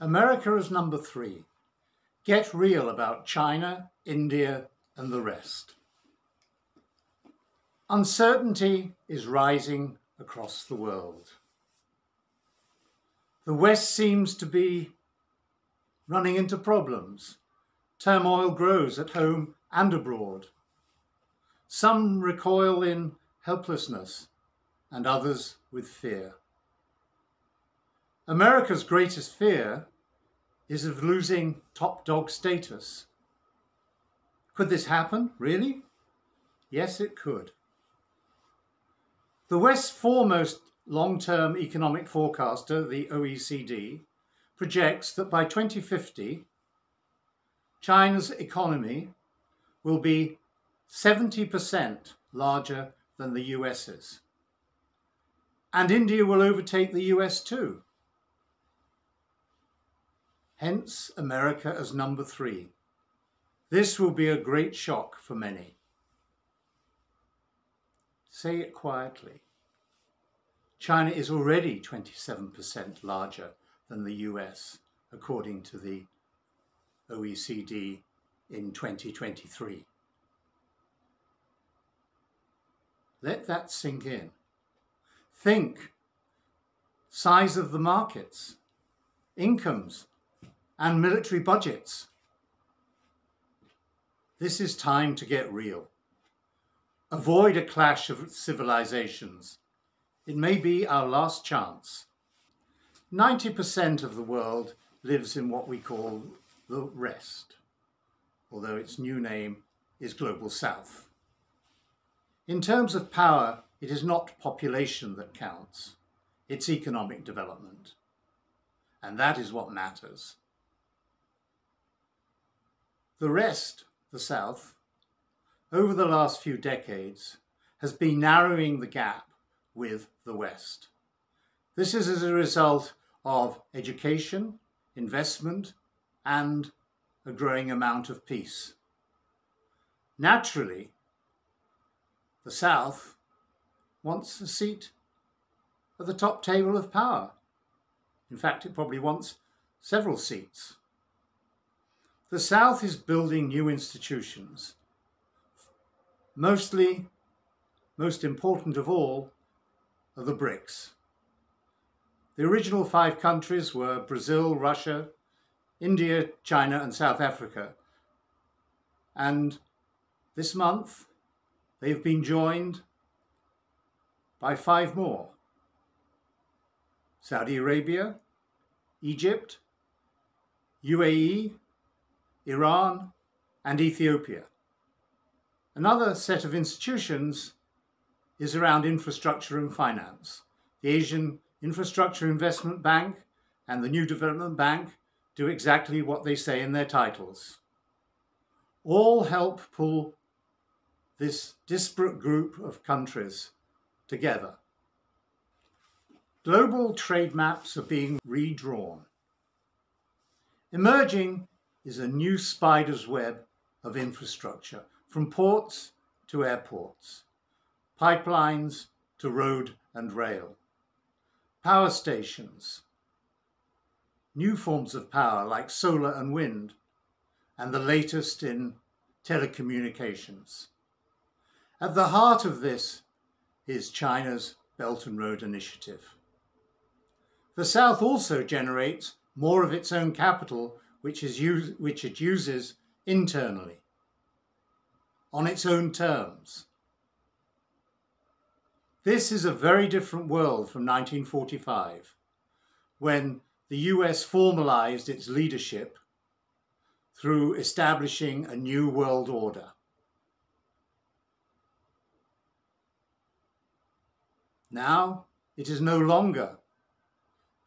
America is number 3. Get real about China, India, and the rest. Uncertainty is rising across the world. The West seems to be running into problems. Turmoil grows at home and abroad. Some recoil in helplessness and others with fear. America's greatest fear is of losing top dog status. Could this happen, really? Yes, it could. The West's foremost long-term economic forecaster, the OECD, projects that by 2050, China's economy will be 70% larger than the US's. And India will overtake the US too. Hence, America as number 3. This will be a great shock for many. Say it quietly. China is already 27% larger than the US, according to the OECD in 2023. Let that sink in. Think size of the markets, incomes, and military budgets. This is time to get real. Avoid a clash of civilisations. It may be our last chance. 90% of the world lives in what we call the rest, although its new name is Global South. In terms of power, it is not population that counts, it's economic development. And that is what matters. The rest, the South, over the last few decades, has been narrowing the gap with the West. This is as a result of education, investment, and a growing amount of peace. Naturally, the South wants a seat at the top table of power. In fact, it probably wants several seats. The South is building new institutions. Most important of all, are the BRICS. The original 5 countries were Brazil, Russia, India, China, and South Africa. And this month, they've been joined by 5 more. Saudi Arabia, Egypt, UAE, Iran, and Ethiopia. Another set of institutions is around infrastructure and finance. The Asian Infrastructure Investment Bank and the New Development Bank do exactly what they say in their titles. All help pull this disparate group of countries together. Global trade maps are being redrawn. Emerging is a new spider's web of infrastructure, from ports to airports, pipelines to road and rail, power stations, new forms of power like solar and wind, and the latest in telecommunications. At the heart of this is China's Belt and Road Initiative. The South also generates more of its own capital, which it uses internally, on its own terms. This is a very different world from 1945, when the US formalized its leadership through establishing a new world order. Now, it is no longer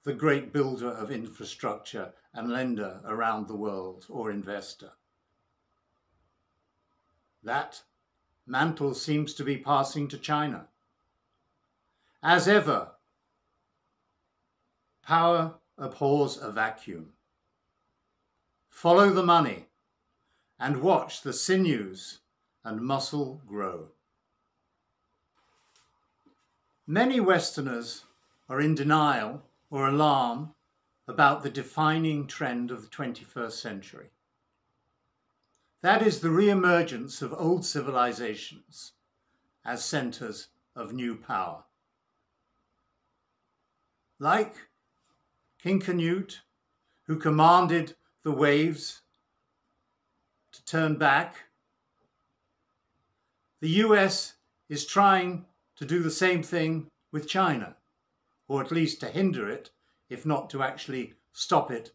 the great builder of infrastructure and lender around the world or investor. That mantle seems to be passing to China. As ever, power abhors a vacuum. Follow the money and watch the sinews and muscle grow. Many Westerners are in denial or alarm about the defining trend of the 21st century. That is the re-emergence of old civilizations as centers of new power. Like King Canute, who commanded the waves to turn back, the US is trying to do the same thing with China, or at least to hinder it, if not to actually stop it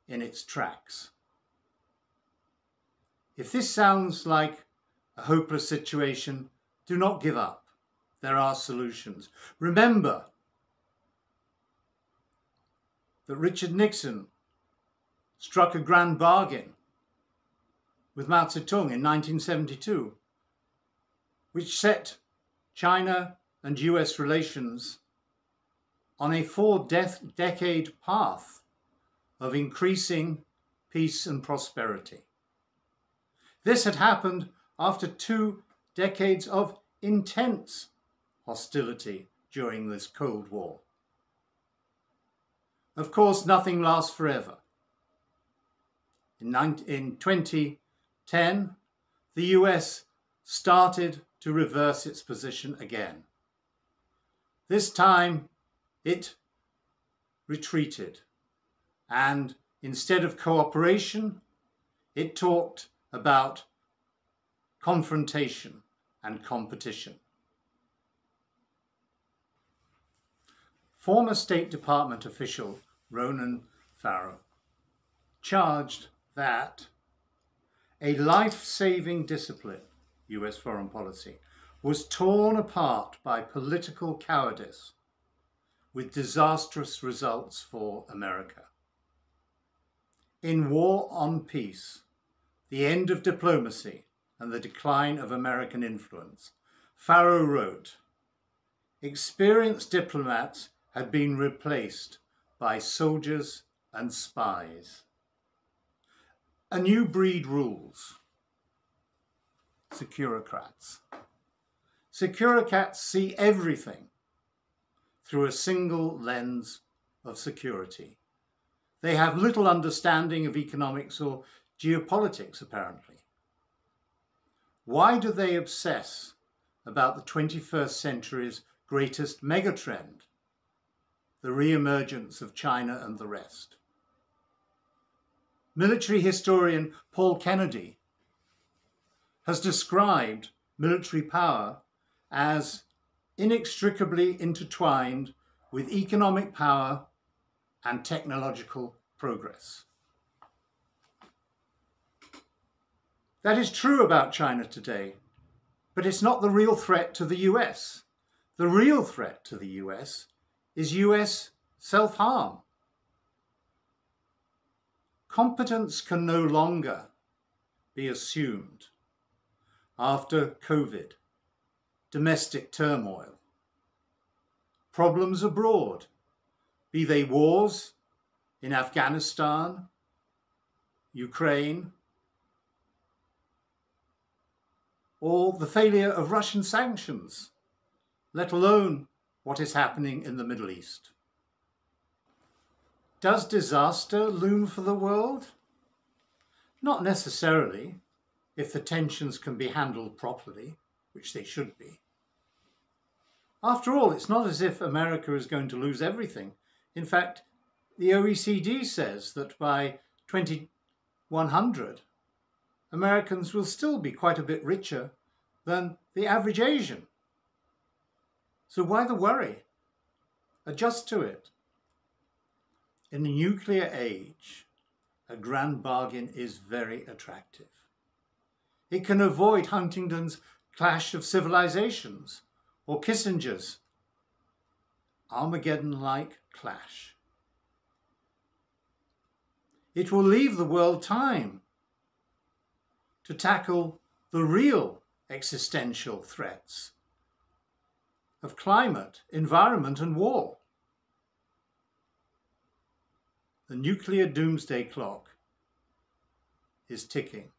in its tracks. If this sounds like a hopeless situation, do not give up. There are solutions. Remember that Richard Nixon struck a grand bargain with Mao Zedong in 1972, which set China and US relations on a four-decade path of increasing peace and prosperity. This had happened after 2 decades of intense hostility during this Cold War. Of course, nothing lasts forever. In 2010, the US started to reverse its position again. This time, it retreated, and instead of cooperation, it talked about confrontation and competition. Former State Department official Ronan Farrow charged that a life-saving discipline, US foreign policy, was torn apart by political cowardice with disastrous results for America. In War on Peace, The End of Diplomacy and the Decline of American Influence, Farrow wrote, "Experienced diplomats had been replaced by soldiers and spies. A new breed rules. Securocrats. Securocrats see everything through a single lens of security. They have little understanding of economics or geopolitics, apparently. Why do they obsess about the 21st century's greatest megatrend, the re-emergence of China and the rest?" Military historian Paul Kennedy has described military power as inextricably intertwined with economic power and technological progress. That is true about China today, but it's not the real threat to the US. The real threat to the US is US self-harm. Competence can no longer be assumed after COVID, domestic turmoil, problems abroad, be they wars in Afghanistan, Ukraine, or the failure of Russian sanctions, let alone what is happening in the Middle East. Does disaster loom for the world? Not necessarily, if the tensions can be handled properly, which they should be. After all, it's not as if America is going to lose everything. In fact, the OECD says that by 2100, Americans will still be quite a bit richer than the average Asian. So why the worry? Adjust to it. In the nuclear age, a grand bargain is very attractive. It can avoid Huntington's Clash of Civilisations or Kissinger's Armageddon-like clash. It will leave the world time to tackle the real existential threats of climate, environment, and war. The nuclear doomsday clock is ticking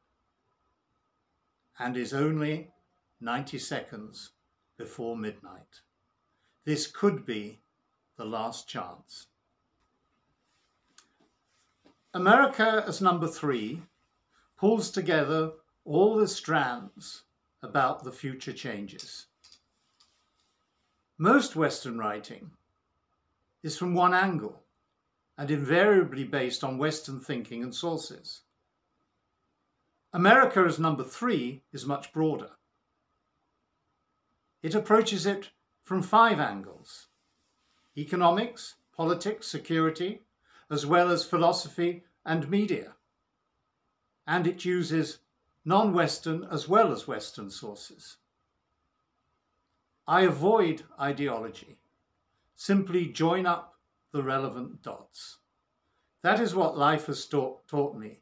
and is only 90 seconds before midnight. This could be the last chance. America as number 3 pulls together all the strands about the future changes. Most Western writing is from one angle and invariably based on Western thinking and sources. America as number 3 is much broader. It approaches it from 5 angles: economics, politics, security, as well as philosophy and media. And it uses non-Western as well as Western sources. I avoid ideology, simply join up the relevant dots. That is what life has taught me,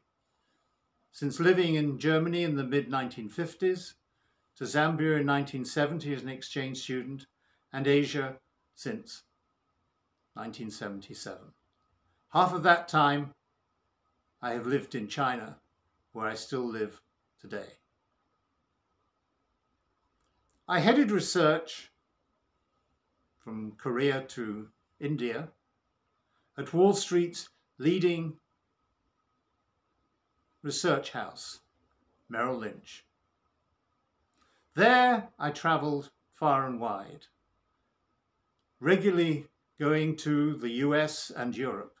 since living in Germany in the mid-1950s, to Zambia in 1970 as an exchange student, and Asia since 1977. Half of that time I have lived in China, where I still live today. I headed research from Korea to India at Wall Street's leading research house, Merrill Lynch. There I traveled far and wide, regularly going to the US and Europe,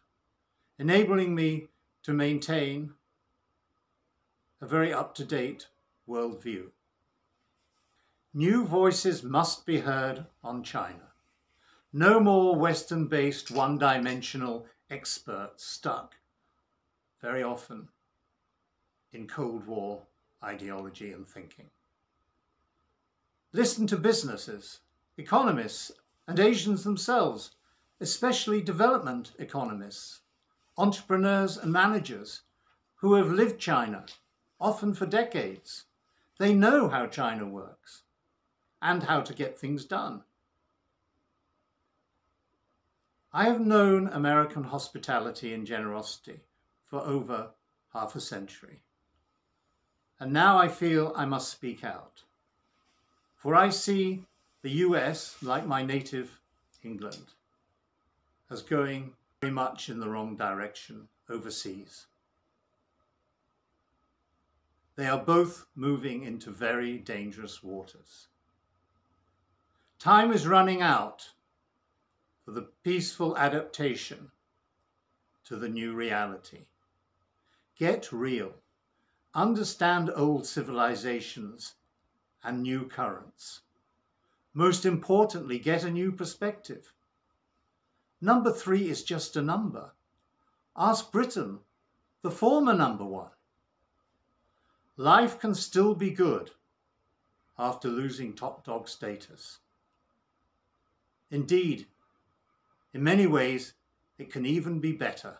enabling me to maintain a very up-to-date worldview. New voices must be heard on China. No more Western-based, one-dimensional experts stuck, very often, in Cold War ideology and thinking. Listen to businesses, economists, and Asians themselves, especially development economists, entrepreneurs and managers who have lived China, often for decades. They know how China works and how to get things done. I have known American hospitality and generosity for over half a century, and now I feel I must speak out. For I see the US, like my native England, as going very much in the wrong direction overseas. They are both moving into very dangerous waters. Time is running out for the peaceful adaptation to the new reality. Get real. Understand old civilizations and new currents. Most importantly, get a new perspective. Number 3 is just a number. Ask Britain, the former number 1. Life can still be good after losing top dog status. Indeed, in many ways, it can even be better.